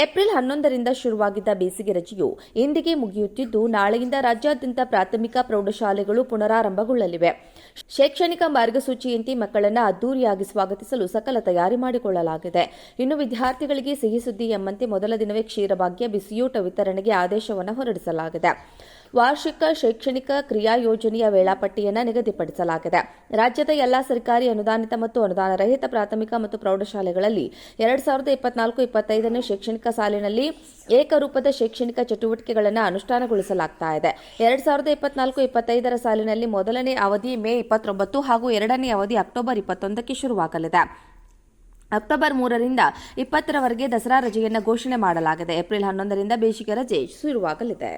April 11ರಿಂದ ಶುರುವಾಗಿದ್ದ ಬೇಸಿಗೆ ರಜೆಯು ಇಂದಿಗೆ ಮುಗಿಯುತ್ತಿದ್ದು, ನಾಳೆಯಿಂದ ರಾಜ್ಯಾದ್ಯಂತ ಪ್ರಾಥಮಿಕ ಪ್ರೌಢಶಾಲೆಗಳು ಪುನರಾರಂಭಗೊಳ್ಳಲಿವೆ. ಶೈಕ್ಷಣಿಕ ಮಾರ್ಗಸೂಚಿಯಂತೆ ಮಕ್ಕಳನ್ನು ಅದ್ದೂರಿಯಾಗಿ ಸ್ವಾಗತಿಸಲು ಸಕಲ ತಯಾರಿ ಮಾಡಿಕೊಳ್ಳಲಾಗಿದೆ. ಇನ್ನು ವಿದ್ಯಾರ್ಥಿಗಳಿಗೆ ಸಿಹಿ ಸುದ್ದಿ ಎಂಬಂತೆ ಮೊದಲ ದಿನವೇ ಕ್ಷೀರಭಾಗ್ಯ ಬಿಸಿಯೂಟ ವಿತರಣೆಗೆ ಆದೇಶವನ್ನು ಹೊರಡಿಸಲಾಗಿದೆ. ವಾರ್ಷಿಕ ಶೈಕ್ಷಣಿಕ ಕ್ರಿಯಾ ಯೋಜನೆಯ ವೇಳಾಪಟ್ಟಿಯನ್ನು ನಿಗದಿಪಡಿಸಲಾಗಿದೆ. ರಾಜ್ಯದ ಎಲ್ಲಾ ಸರ್ಕಾರಿ ಅನುದಾನಿತ ಮತ್ತು ಅನುದಾನ ರಹಿತ ಪ್ರಾಥಮಿಕ ಮತ್ತು ಪ್ರೌಢಶಾಲೆಗಳಲ್ಲಿ 2024-25ನೇ ಶೈಕ್ಷಣಿಕ ಸಾಲಿನಲ್ಲಿ ಏಕರೂಪದ ಶೈಕ್ಷಣಿಕ ಚಟುವಟಿಕೆಗಳನ್ನು ಅನುಷ್ಠಾನಗೊಳಿಸಲಾಗುತ್ತಿದೆ. 2024-25ರ ಸಾಲಿನಲ್ಲಿ ಮೊದಲನೇ ಅವಧಿ ಮೇ 29 ಹಾಗೂ ಎರಡನೇ ಅವಧಿ ಅಕ್ಟೋಬರ್ 21ಕ್ಕೆ ಶುರುವಾಗಲಿದೆ. ಅಕ್ಟೋಬರ್ 3ರಿಂದ 20ರವರೆಗೆ ದಸರಾ ರಜೆಯನ್ನು ಘೋಷಣೆ ಮಾಡಲಾಗಿದೆ. ಏಪ್ರಿಲ್ 11ರಿಂದ ಬೇಸಿಗೆ ರಜೆ ಶುರುವಾಗಲಿದೆ.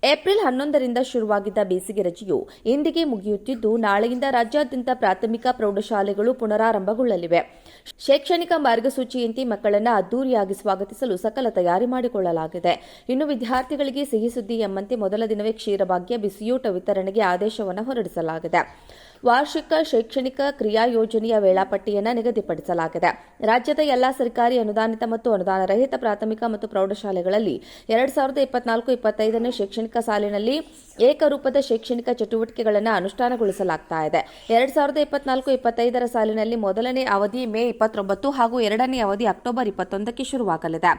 ಏಪ್ರಿಲ್ 11ರಿಂದ ಶುರುವಾಗಿದ್ದ ಬೇಸಿಗೆ ರಜೆಯು ಇಂದಿಗೆ ಮುಗಿಯುತ್ತಿದ್ದು, ನಾಳೆಯಿಂದ ರಾಜ್ಯಾದ್ಯಂತ ಪ್ರಾಥಮಿಕ ಪ್ರೌಢಶಾಲೆಗಳು ಪುನರಾರಂಭಗೊಳ್ಳಲಿವೆ. ಶೈಕ್ಷಣಿಕ ಮಾರ್ಗಸೂಚಿಯಂತೆ ಮಕ್ಕಳನ್ನು ಅದ್ದೂರಿಯಾಗಿ ಸ್ವಾಗತಿಸಲು ಸಕಲ ತಯಾರಿ ಮಾಡಿಕೊಳ್ಳಲಾಗಿದೆ. ಇನ್ನು ವಿದ್ಯಾರ್ಥಿಗಳಿಗೆ ಸಿಹಿ ಸುದ್ದಿ ಎಂಬಂತೆ ಮೊದಲ ದಿನವೇ ಕ್ಷೀರಭಾಗ್ಯ ಬಿಸಿಯೂಟ ವಿತರಣೆಗೆ ಆದೇಶವನ್ನು ಹೊರಡಿಸಲಾಗಿದೆ. ವಾರ್ಷಿಕ ಶೈಕ್ಷಣಿಕ ಕ್ರಿಯಾ ಯೋಜನೆಯ ವೇಳಾಪಟ್ಟಿಯನ್ನು ನಿಗದಿಪಡಿಸಲಾಗಿದೆ. ರಾಜ್ಯದ ಎಲ್ಲಾ ಸರ್ಕಾರಿ ಅನುದಾನಿತ ಮತ್ತು ಅನುದಾನ ರಹಿತ ಪ್ರಾಥಮಿಕ ಮತ್ತು ಪ್ರೌಢಶಾಲೆಗಳಲ್ಲಿ 2024-25ನೇ ಶೈಕ್ಷಣಿಕ ಸಾಲಿನಲ್ಲಿ ಏಕರೂಪದ ಶೈಕ್ಷಣಿಕ ಚಟುವಟಿಕೆಗಳನ್ನು ಅನುಷ್ಠಾನಗೊಳಿಸಲಾಗುತ್ತಿದೆ. 2024-25ರ ಸಾಲಿನಲ್ಲಿ ಮೊದಲನೇ ಅವಧಿ ಮೇ 29 ಹಾಗೂ ಎರಡನೇ ಅವಧಿ ಅಕ್ಟೋಬರ್ 21ಕ್ಕೆ ಶುರುವಾಗಲಿದೆ.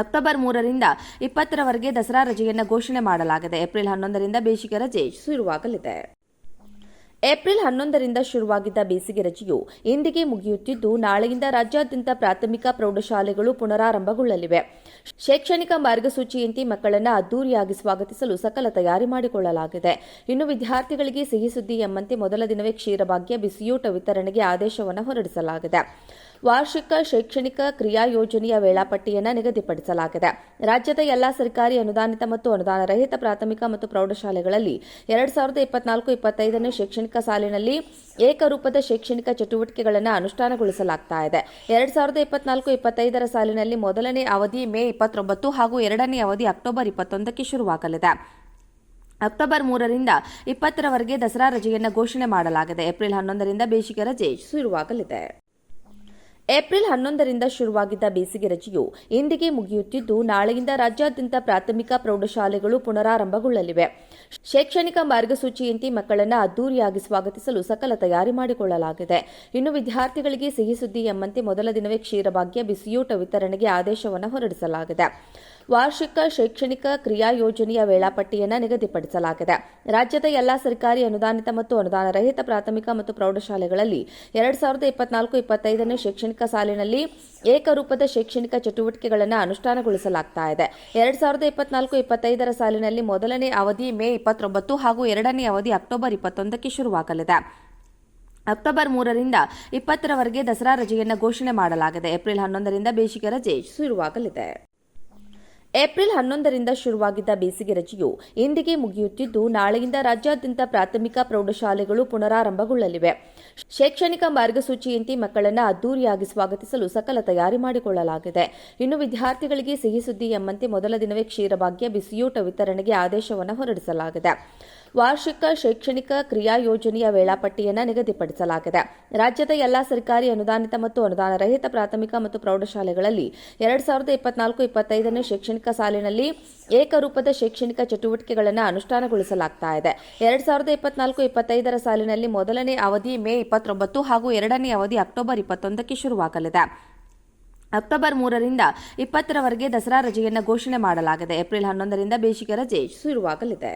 ಅಕ್ಟೋಬರ್ 3ರಿಂದ 20ರವರೆಗೆ ದಸರಾ ರಜೆಯನ್ನು ಘೋಷಣೆ ಮಾಡಲಾಗಿದೆ. ಏಪ್ರಿಲ್ 11ರಿಂದ ಬೇಸಿಗೆ ರಜೆ ಶುರುವಾಗಲಿದೆ. ಏಪ್ರಿಲ್ 11ರಿಂದ ಶುರುವಾಗಿದ್ದ ಬೇಸಿಗೆ ರಜೆಯು ಇಂದಿಗೆ ಮುಗಿಯುತ್ತಿದ್ದು, ನಾಳೆಯಿಂದ ರಾಜ್ಯಾದ್ಯಂತ ಪ್ರಾಥಮಿಕ ಪ್ರೌಢಶಾಲೆಗಳು ಪುನರಾರಂಭಗೊಳ್ಳಲಿವೆ. ಶೈಕ್ಷಣಿಕ ಮಾರ್ಗಸೂಚಿಯಂತೆ ಮಕ್ಕಳನ್ನು ಅದ್ದೂರಿಯಾಗಿ ಸ್ವಾಗತಿಸಲು ಸಕಲ ತಯಾರಿ ಮಾಡಿಕೊಳ್ಳಲಾಗಿದೆ. ಇನ್ನು ವಿದ್ಯಾರ್ಥಿಗಳಿಗೆ ಸಿಹಿ ಸುದ್ದಿ ಎಂಬಂತೆ ಮೊದಲ ದಿನವೇ ಕ್ಷೀರಭಾಗ್ಯ ಬಿಸಿಯೂಟ ವಿತರಣೆಗೆ ಆದೇಶವನ್ನು ಹೊರಡಿಸಲಾಗಿದೆ. ವಾರ್ಷಿಕ ಶೈಕ್ಷಣಿಕ ಕ್ರಿಯಾ ಯೋಜನೆಯ ವೇಳಾಪಟ್ಟಿಯನ್ನು ನಿಗದಿಪಡಿಸಲಾಗಿದೆ. ರಾಜ್ಯದ ಎಲ್ಲಾ ಸರ್ಕಾರಿ ಅನುದಾನಿತ ಮತ್ತು ಅನುದಾನ ರಹಿತ ಪ್ರಾಥಮಿಕ ಮತ್ತು ಪ್ರೌಢಶಾಲೆಗಳಲ್ಲಿ 2024-25ನೇ ಶೈಕ್ಷಣಿಕ ಸಾಲಿನಲ್ಲಿ ಏಕರೂಪದ ಶೈಕ್ಷಣಿಕ ಚಟುವಟಿಕೆಗಳನ್ನು ಅನುಷ್ಠಾನಗೊಳಿಸಲಾಗುತ್ತಿದೆ. 2024-25ರ ಸಾಲಿನಲ್ಲಿ ಮೊದಲನೇ ಅವಧಿ ಮೇ 29 ಹಾಗೂ ಎರಡನೇ ಅವಧಿ ಅಕ್ಟೋಬರ್ 21ಕ್ಕೆ ಶುರುವಾಗಲಿದೆ. ಅಕ್ಟೋಬರ್ 3ರಿಂದ 20ರವರೆಗೆ ದಸರಾ ರಜೆಯನ್ನು ಘೋಷಣೆ ಮಾಡಲಾಗಿದೆ. ಏಪ್ರಿಲ್ 11ರಿಂದ ಬೇಸಿಗೆ ರಜೆ ಶುರುವಾಗಲಿದೆ. ಏಪ್ರಿಲ್ 11ರಿಂದ ಶುರುವಾಗಿದ್ದ ಬೇಸಿಗೆ ರಜೆಯು ಇಂದಿಗೆ ಮುಗಿಯುತ್ತಿದ್ದು, ನಾಳೆಯಿಂದ ರಾಜ್ಯಾದ್ಯಂತ ಪ್ರಾಥಮಿಕ ಪ್ರೌಢಶಾಲೆಗಳು ಪುನರಾರಂಭಗೊಳ್ಳಲಿವೆ. ಶೈಕ್ಷಣಿಕ ಮಾರ್ಗಸೂಚಿಯಂತೆ ಮಕ್ಕಳನ್ನು ಅದ್ದೂರಿಯಾಗಿ ಸ್ವಾಗತಿಸಲು ಸಕಲ ತಯಾರಿ ಮಾಡಿಕೊಳ್ಳಲಾಗಿದೆ. ಇನ್ನು ವಿದ್ಯಾರ್ಥಿಗಳಿಗೆ ಸಿಹಿ ಸುದ್ದಿ ಎಂಬಂತೆ ಮೊದಲ ದಿನವೇ ಕ್ಷೀರಭಾಗ್ಯ ಬಿಸಿಯೂಟ ವಿತರಣೆಗೆ ಆದೇಶವನ್ನು ಹೊರಡಿಸಲಾಗಿದೆ. ವಾರ್ಷಿಕ ಶೈಕ್ಷಣಿಕ ಕ್ರಿಯಾ ಯೋಜನೆಯ ವೇಳಾಪಟ್ಟಿಯನ್ನು ನಿಗದಿಪಡಿಸಲಾಗಿದೆ. ರಾಜ್ಯದ ಎಲ್ಲಾ ಸರ್ಕಾರಿ ಅನುದಾನಿತ ಮತ್ತು ಅನುದಾನ ರಹಿತ ಪ್ರಾಥಮಿಕ ಮತ್ತು ಪ್ರೌಢಶಾಲೆಗಳಲ್ಲಿ 2024-25ನೇ ಶೈಕ್ಷಣಿಕ ಸಾಲಿನಲ್ಲಿ ಏಕರೂಪದ ಶೈಕ್ಷಣಿಕ ಚಟುವಟಿಕೆಗಳನ್ನು ಅನುಷ್ಠಾನಗೊಳಿಸಲಾಗುತ್ತಿದೆ. 2024-25ರ ಸಾಲಿನಲ್ಲಿ ಮೊದಲನೇ ಅವಧಿ ಮೇ 29 ಹಾಗೂ ಎರಡನೇ ಅವಧಿ ಅಕ್ಟೋಬರ್ 21ಕ್ಕೆ ಶುರುವಾಗಲಿದೆ. ಅಕ್ಟೋಬರ್ 3ರಿಂದ 20ರವರೆಗೆ ದಸರಾ ರಜೆಯನ್ನು ಘೋಷಣೆ ಮಾಡಲಾಗಿದೆ. ಏಪ್ರಿಲ್ 11ರಿಂದ ಬೇಸಿಗೆ ರಜೆ ಶುರುವಾಗಲಿದೆ. ಏಪ್ರಿಲ್ 11ರಿಂದ ಶುರುವಾಗಿದ್ದ ಬೇಸಿಗೆ ರಜೆಯು ಇಂದಿಗೆ ಮುಗಿಯುತ್ತಿದ್ದು, ನಾಳೆಯಿಂದ ರಾಜ್ಯಾದ್ಯಂತ ಪ್ರಾಥಮಿಕ ಪ್ರೌಢಶಾಲೆಗಳು ಪುನರಾರಂಭಗೊಳ್ಳಲಿವೆ. ಶೈಕ್ಷಣಿಕ ಮಾರ್ಗಸೂಚಿಯಂತೆ ಮಕ್ಕಳನ್ನು ಅದ್ದೂರಿಯಾಗಿ ಸ್ವಾಗತಿಸಲು ಸಕಲ ತಯಾರಿ ಮಾಡಿಕೊಳ್ಳಲಾಗಿದೆ. ಇನ್ನು ವಿದ್ಯಾರ್ಥಿಗಳಿಗೆ ಸಿಹಿ ಸುದ್ದಿ ಎಂಬಂತೆ ಮೊದಲ ದಿನವೇ ಕ್ಷೀರಭಾಗ್ಯ ಬಿಸಿಯೂಟ ವಿತರಣೆಗೆ ಆದೇಶವನ್ನು ಹೊರಡಿಸಲಾಗಿದೆ. ವಾರ್ಷಿಕ ಶೈಕ್ಷಣಿಕ ಕ್ರಿಯಾ ಯೋಜನೆಯ ವೇಳಾಪಟ್ಟಿಯನ್ನು ನಿಗದಿಪಡಿಸಲಾಗಿದೆ. ರಾಜ್ಯದ ಎಲ್ಲಾ ಸರ್ಕಾರಿ ಅನುದಾನಿತ ಮತ್ತು ಅನುದಾನ ರಹಿತ ಪ್ರಾಥಮಿಕ ಮತ್ತು ಪ್ರೌಢಶಾಲೆಗಳಲ್ಲಿ 2024-25ನೇ ಶೈಕ್ಷಣಿಕ ಸಾಲಿನಲ್ಲಿ ಏಕರೂಪದ ಶೈಕ್ಷಣಿಕ ಚಟುವಟಿಕೆಗಳನ್ನು ಅನುಷ್ಠಾನಗೊಳಿಸಲಾಗುತ್ತಿದೆ. 2024-25ರ ಸಾಲಿನಲ್ಲಿ ಮೊದಲನೇ ಅವಧಿ ಮೇ 29 ಹಾಗೂ ಎರಡನೇ ಅವಧಿ ಅಕ್ಟೋಬರ್ 21ಕ್ಕೆ ಶುರುವಾಗಲಿದೆ. ಅಕ್ಟೋಬರ್ 3ರಿಂದ 20ರವರೆಗೆ ದಸರಾ ರಜೆಯನ್ನು ಘೋಷಣೆ ಮಾಡಲಾಗಿದೆ. ಏಪ್ರಿಲ್ 11ರಿಂದ ಬೇಸಿಗೆ ರಜೆ ಶುರುವಾಗಲಿದೆ.